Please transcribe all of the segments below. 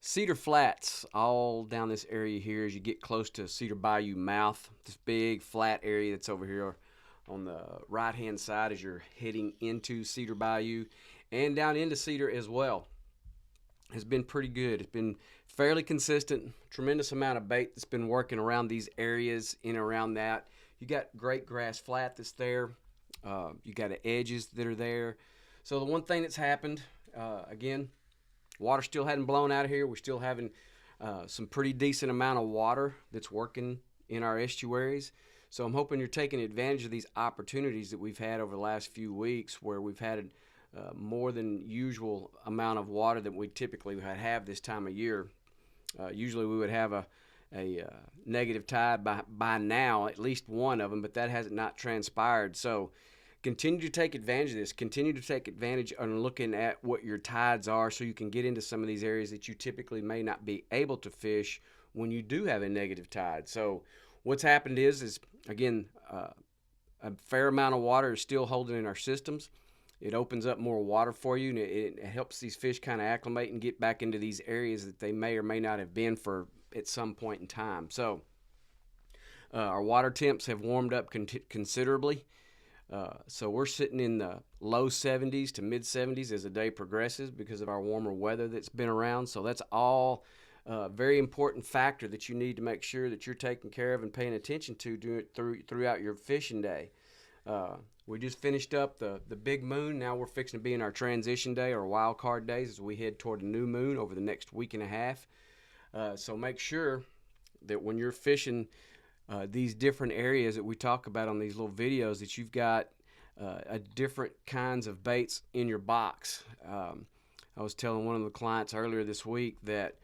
Cedar Flats, all down this area here as you get close to Cedar Bayou mouth. This big flat area that's over here on the right hand side as you're heading into Cedar Bayou and down into Cedar as well has been pretty good. It's been fairly consistent, tremendous amount of bait that's been working around these areas, in and around that. You got great grass flat that's there. You got the edges that are there. So the one thing that's happened, again, water still hadn't blown out of here. We're still having some pretty decent amount of water that's working in our estuaries. So I'm hoping you're taking advantage of these opportunities that we've had over the last few weeks where we've had more than usual amount of water that we typically would have this time of year. Usually we would have a negative tide by now, at least one of them, but that has not transpired. So continue to take advantage of this. Continue to take advantage on looking at what your tides are so you can get into some of these areas that you typically may not be able to fish when you do have a negative tide. So what's happened is again, a fair amount of water is still holding in our systems. It opens up more water for you, and it helps these fish kind of acclimate and get back into these areas that they may or may not have been for at some point in time. So our water temps have warmed up considerably. So we're sitting in the low 70s to mid 70s as the day progresses because of our warmer weather that's been around. So that's all a very important factor that you need to make sure that you're taking care of and paying attention to throughout your fishing day. We just finished up the big moon. Now we're fixing to be in our transition day or wild card days as we head toward the new moon over the next week and a half. So make sure that when you're fishing these different areas that we talk about on these little videos that you've got a different kinds of baits in your box. I was telling one of the clients earlier this week that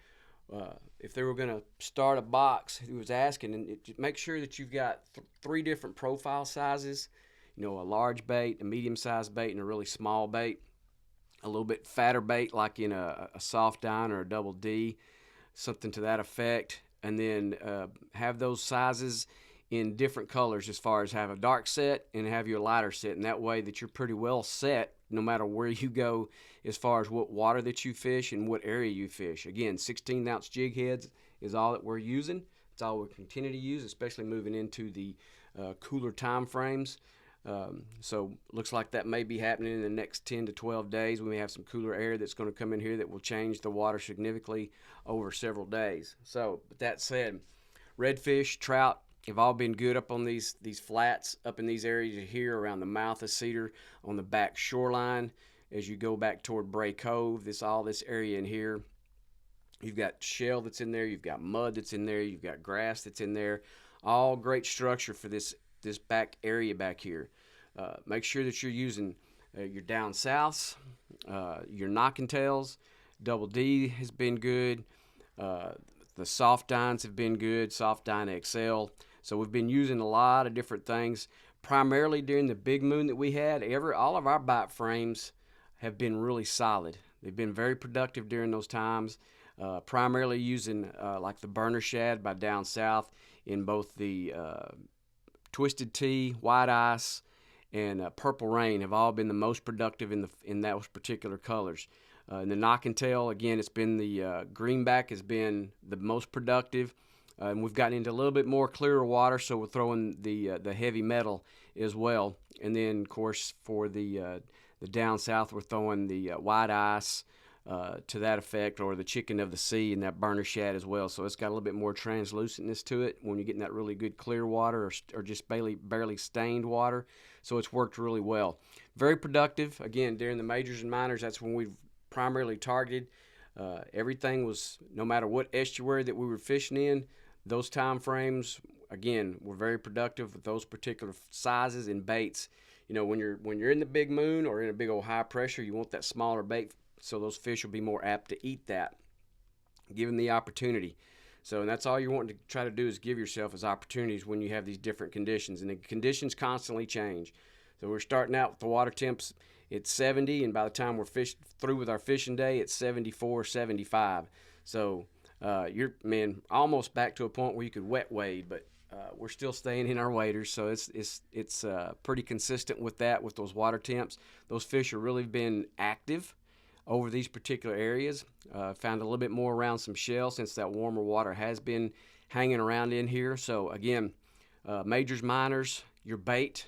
if they were going to start a box, he was asking, and make sure that you've got three different profile sizes. You know, a large bait, a medium-sized bait, and a really small bait. A little bit fatter bait like in a soft dine or a double D, something to that effect. And then have those sizes in different colors as far as have a dark set and have your lighter set. And that way that you're pretty well set no matter where you go as far as what water that you fish and what area you fish. Again, 16-ounce jig heads is all that we're using. It's all we'll continue to use, especially moving into the cooler time frames. So looks like that may be happening in the next 10 to 12 days. We may have some cooler air that's going to come in here that will change the water significantly over several days. So, with that said, redfish, trout have all been good up on these flats up in these areas here around the mouth of Cedar on the back shoreline. As you go back toward Bray Cove, this area in here, you've got shell that's in there, you've got mud that's in there, you've got grass that's in there. All great structure for this back area back here. Make sure that you're using your down souths, your knocking tails. Double D has been good. The soft dines have been good, soft dine XL. So we've been using a lot of different things. Primarily during the big moon that we had, all of our bite frames have been really solid. They've been very productive during those times. Primarily using like the burner shad by down south in both the Twisted Tea, White Ice, and Purple Rain have all been the most productive in those particular colors. In the knocking tail, again, it's been the greenback has been the most productive. And we've gotten into a little bit more clearer water, so we're throwing the heavy metal as well. And then, of course, for the down south, we're throwing the White Ice to that effect, or the Chicken of the Sea and that burner shad as well. So it's got a little bit more translucentness to it when you're getting that really good clear water or just barely stained water. So it's worked really well. Very productive. Again, during the majors and minors, that's when we've primarily targeted. Everything was, no matter what estuary that we were fishing in, those time frames, again, were very productive with those particular sizes and baits. You know, when you're in the big moon or in a big old high pressure, you want that smaller bait so those fish will be more apt to eat that, given the opportunity. So, and that's all you're wanting to try to do is give yourself as opportunities when you have these different conditions. And the conditions constantly change. So we're starting out with the water temps at 70, and by the time we're through with our fishing day, it's 74, 75. So you're almost back to a point where you could wet wade, but we're still staying in our waders. So it's pretty consistent with that, with those water temps. Those fish have really been active over these particular areas. Found a little bit more around some shell since that warmer water has been hanging around in here. So again, majors, minors, your bait,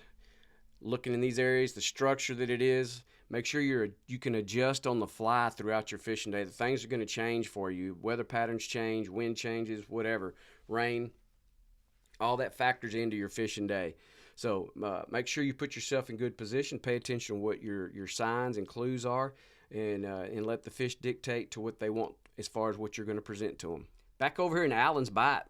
looking in these areas, the structure that it is. Make sure you can adjust on the fly throughout your fishing day. The things are going to change for you. Weather patterns change, wind changes, whatever, rain, all that factors into your fishing day. So make sure you put yourself in good position. Pay attention to what your signs and clues are, and let the fish dictate to what they want as far as what you're going to present to them. Back over here in Allen's Bight,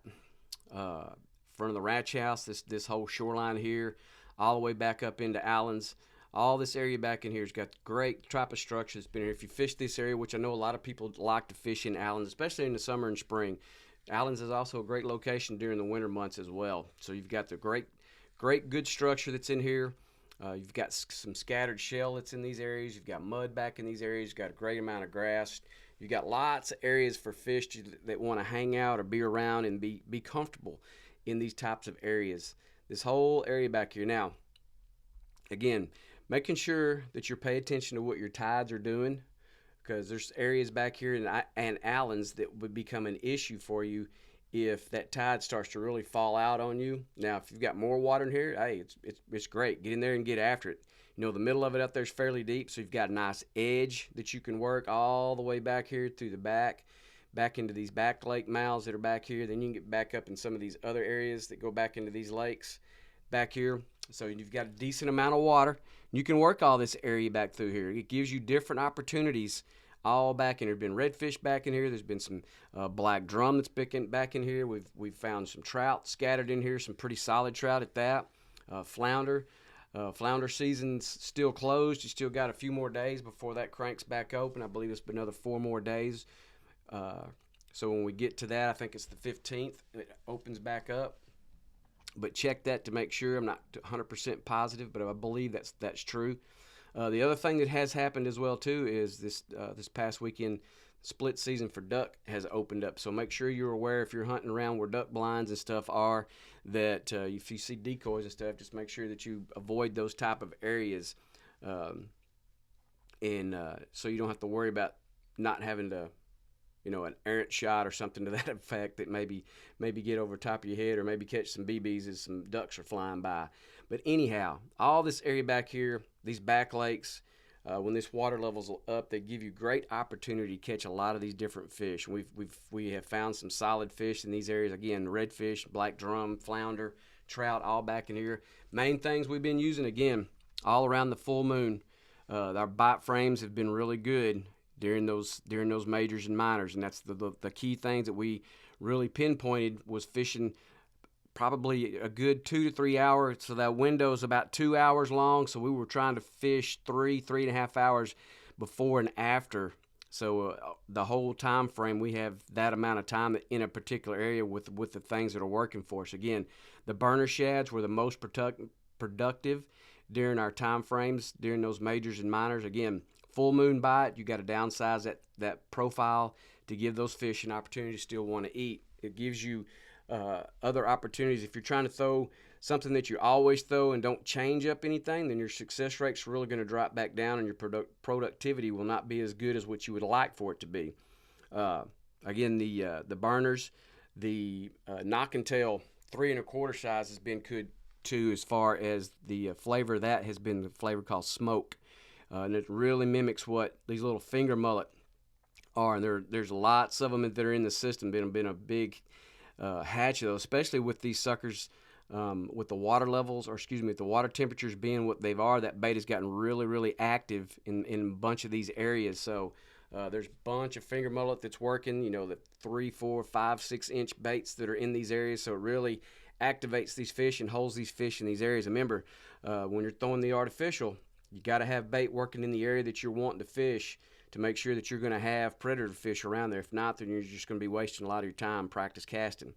front of the ranch house, this whole shoreline here, all the way back up into Allen's. All this area back in here has got great type of structure that's been here. If you fish this area, which I know a lot of people like to fish in Allen's, especially in the summer and spring, Allen's is also a great location during the winter months as well. So you've got the great good structure that's in here. You've got some scattered shell that's in these areas. You've got mud back in these areas. You've got a great amount of grass. You've got lots of areas for fish that want to hang out or be around and be comfortable in these types of areas. This whole area back here. Now, again, making sure that you're paying attention to what your tides are doing, because there's areas back here and Allen's that would become an issue for you if that tide starts to really fall out on you. Now, if you've got more water in here, hey, it's great. Get in there and get after it. You know, the middle of it up there is fairly deep, so you've got a nice edge that you can work all the way back here through the back into these back lake mouths that are back here. Then you can get back up in some of these other areas that go back into these lakes back here. So you've got a decent amount of water. You can work all this area back through here. It gives you different opportunities all back in here. There's been redfish back in here. There's been some black drum that's back in here. We've found some trout scattered in here, some pretty solid trout at that. Flounder. Flounder season's still closed. You still got a few more days before that cranks back open. I believe it's been another 4 more days. So when we get to that, I think it's the 15th, it opens back up. But check that to make sure. I'm not 100% positive, but I believe that's true. The other thing that has happened as well too is this past weekend, split season for duck has opened up. So make sure you're aware if you're hunting around where duck blinds and stuff are, that if you see decoys and stuff, just make sure that you avoid those type of areas, and so you don't have to worry about not having to, an errant shot or something to that effect that maybe get over top of your head, or maybe catch some BBs as some ducks are flying by. But anyhow, all this area back here, these back lakes, when this water level's up, they give you great opportunity to catch a lot of these different fish. We have found some solid fish in these areas. Again, redfish, black drum, flounder, trout, all back in here. Main things we've been using, again, all around the full moon. Our bite frames have been really good during those majors and minors, and that's the key things that we really pinpointed was fishing probably a good 2 to 3 hours. So that window is about 2 hours long. So we were trying to fish 3.5 hours before and after. So the whole time frame, we have that amount of time in a particular area with the things that are working for us. Again, the burner shads were the most productive during our time frames, during those majors and minors. Again, full moon bite, you got to downsize that profile to give those fish an opportunity to still want to eat. It gives you other opportunities. If you're trying to throw something that you always throw and don't change up anything, then your success rate's really going to drop back down, and your productivity will not be as good as what you would like for it to be. Again, the burners, the knock and tail 3 1/4 size has been good too, as far as the flavor. That has been the flavor called smoke, and it really mimics what these little finger mullet are. And there's lots of them that are in the system. Been a big hatch of those, especially with these suckers, with the water levels, with the water temperatures being what they are. That bait has gotten really, really active in a bunch of these areas. So there's a bunch of finger mullet that's working, the 3, 4, 5, 6 inch baits that are in these areas. So it really activates these fish and holds these fish in these areas. And remember, when you're throwing the artificial, you got to have bait working in the area that you're wanting to fish, to make sure that you're going to have predator fish around there. If not, then you're just going to be wasting a lot of your time practice casting.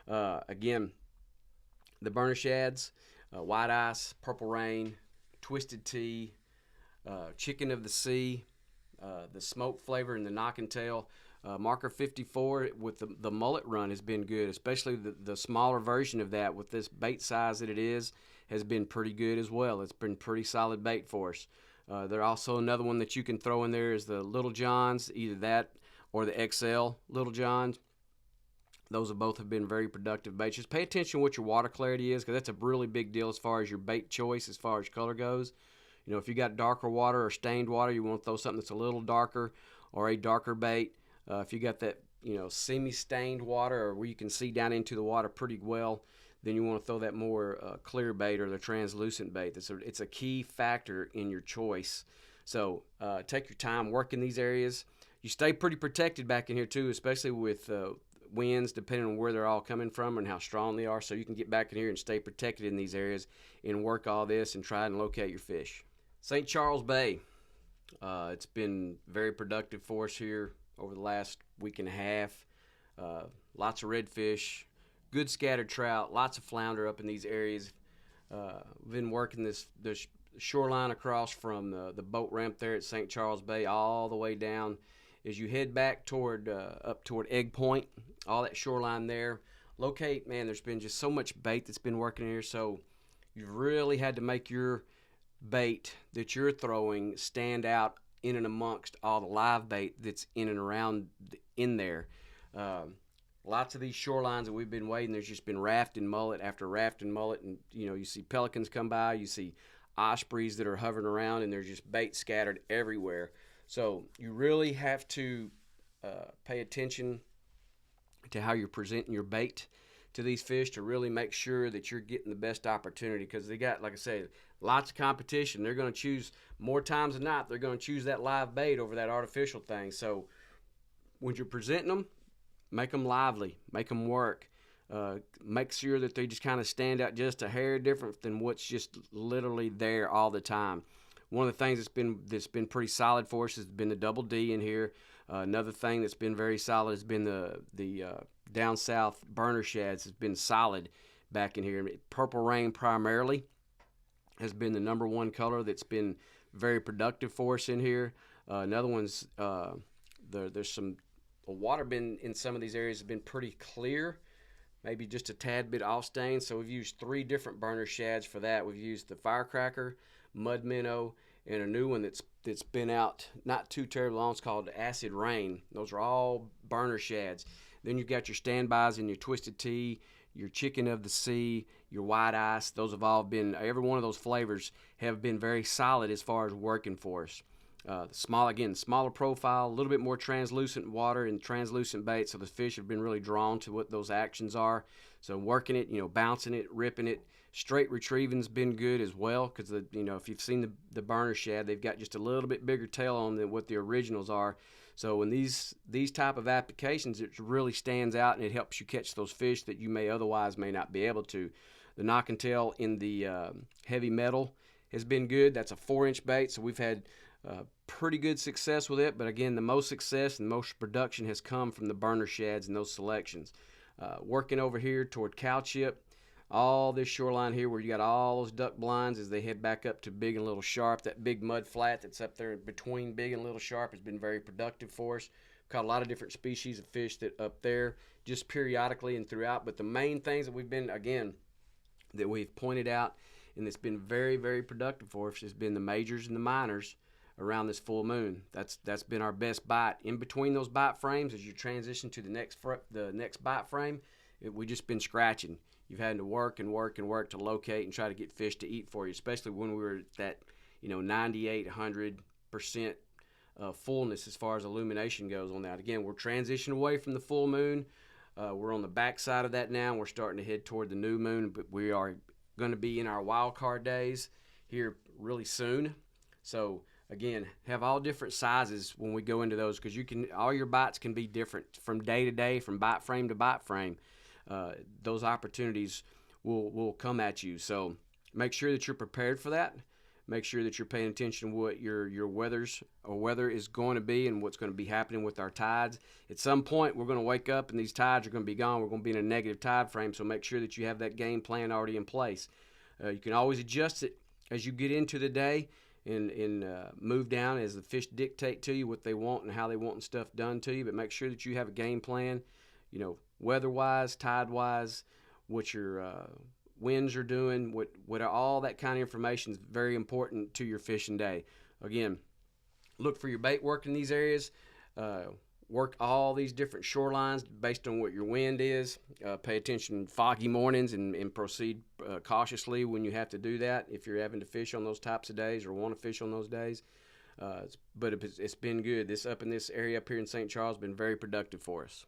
Again, the burner shads, white ice, purple rain, twisted tea, chicken of the sea, the smoke flavor, and the knock and tail. Marker 54 with the mullet run has been good, especially the smaller version of that with this bait size that it is, has been pretty good as well. It's been pretty solid bait for us. There also another one that you can throw in there is the Little Johns, either that or the XL Little Johns. Those have been very productive baits. Just pay attention to what your water clarity is, because that's a really big deal as far as your bait choice, as far as color goes. If you got darker water or stained water, you want to throw something that's a little darker or a darker bait. If you got that, semi-stained water, or where you can see down into the water pretty well, then you want to throw that more clear bait or the translucent bait. It's a key factor in your choice. So take your time, work in these areas. You stay pretty protected back in here too, especially with winds, depending on where they're all coming from and how strong they are. So you can get back in here and stay protected in these areas and work all this and try and locate your fish. St. Charles Bay. It's been very productive for us here over the last week and a half. Lots of redfish, good scattered trout, lots of flounder up in these areas. We've been working this shoreline across from the boat ramp there at St. Charles Bay all the way down. As you head back up toward Egg Point, all that shoreline there, locate, man, there's been just so much bait that's been working here. So you've really had to make your bait that you're throwing stand out in and amongst all the live bait that's in and around in there. Lots of these shorelines that we've been wading, there's just been raft and mullet after raft and mullet, and you see pelicans come by, you see ospreys that are hovering around, and there's just bait scattered everywhere. So you really have to pay attention to how you're presenting your bait to these fish to really make sure that you're getting the best opportunity, because they got, like I say, lots of competition. They're going to choose more times than not. They're going to choose that live bait over that artificial thing. So when you're presenting them, make them lively, make them work. Make sure that they just kind of stand out just a hair different than what's just literally there all the time. One of the things that's been pretty solid for us has been the double D in here. Another thing that's been very solid has been the down south burner shads has been solid back in here. Purple rain primarily has been the number one color that's been very productive for us in here. Another one's there's some water been in some of these areas has been pretty clear, maybe just a tad bit off stain. So we've used 3 different burner shads for that. We've used the Firecracker, Mud Minnow, and a new one that's been out not too terribly long. It's called Acid Rain. Those are all burner shads. Then you've got your standbys and your Twisted Tea, your Chicken of the Sea, your White Ice. Those have all been, every one of those flavors have been very solid as far as working for us. Smaller profile, a little bit more translucent water and translucent bait, so the fish have been really drawn to what those actions are. So working it, bouncing it, ripping it, straight retrieving's been good as well, because if you've seen the burner shad, they've got just a little bit bigger tail on them than what the originals are. So in these type of applications, it really stands out and it helps you catch those fish that you may not be able to. The knock and tail in the heavy metal has been good. That's a 4-inch bait, so we've had pretty good success with it. But again, the most success and most production has come from the burner shads and those selections. Working over here toward cow chip, all this shoreline here where you got all those duck blinds as they head back up to Big and Little Sharp. That big mud flat that's up there between Big and Little Sharp has been very productive for us. Caught a lot of different species of fish that up there just periodically and throughout. But the main things that we've pointed out and that's been very, very productive for us has been the majors and the minors around this full moon. That's been our best bite. In between those bite frames, as you transition to the next bite frame, we've just been scratching. You've had to work and work and work to locate and try to get fish to eat for you, especially when we were at that 98, 100% fullness as far as illumination goes on that. Again, we're transitioning away from the full moon. We're on the back side of that now. We're starting to head toward the new moon, but we are going to be in our wild card days here really soon. So again, have all different sizes when we go into those, because all your bites can be different from day to day, from bite frame to bite frame. Those opportunities will come at you. So make sure that you're prepared for that. Make sure that you're paying attention to what your weather is going to be and what's going to be happening with our tides. At some point, we're going to wake up and these tides are going to be gone. We're going to be in a negative tide frame, so make sure that you have that game plan already in place. You can always adjust it as you get into the day and move down as the fish dictate to you what they want and how they want stuff done to you. But make sure that you have a game plan, weather-wise, tide-wise, what your winds are doing, what all that kind of information is very important to your fishing day. Again, look for your bait work in these areas. Work all these different shorelines based on what your wind is. Pay attention foggy mornings and proceed cautiously when you have to do that if you're having to fish on those types of days or want to fish on those days. But it's been good. This up in this area up here in St. Charles has been very productive for us.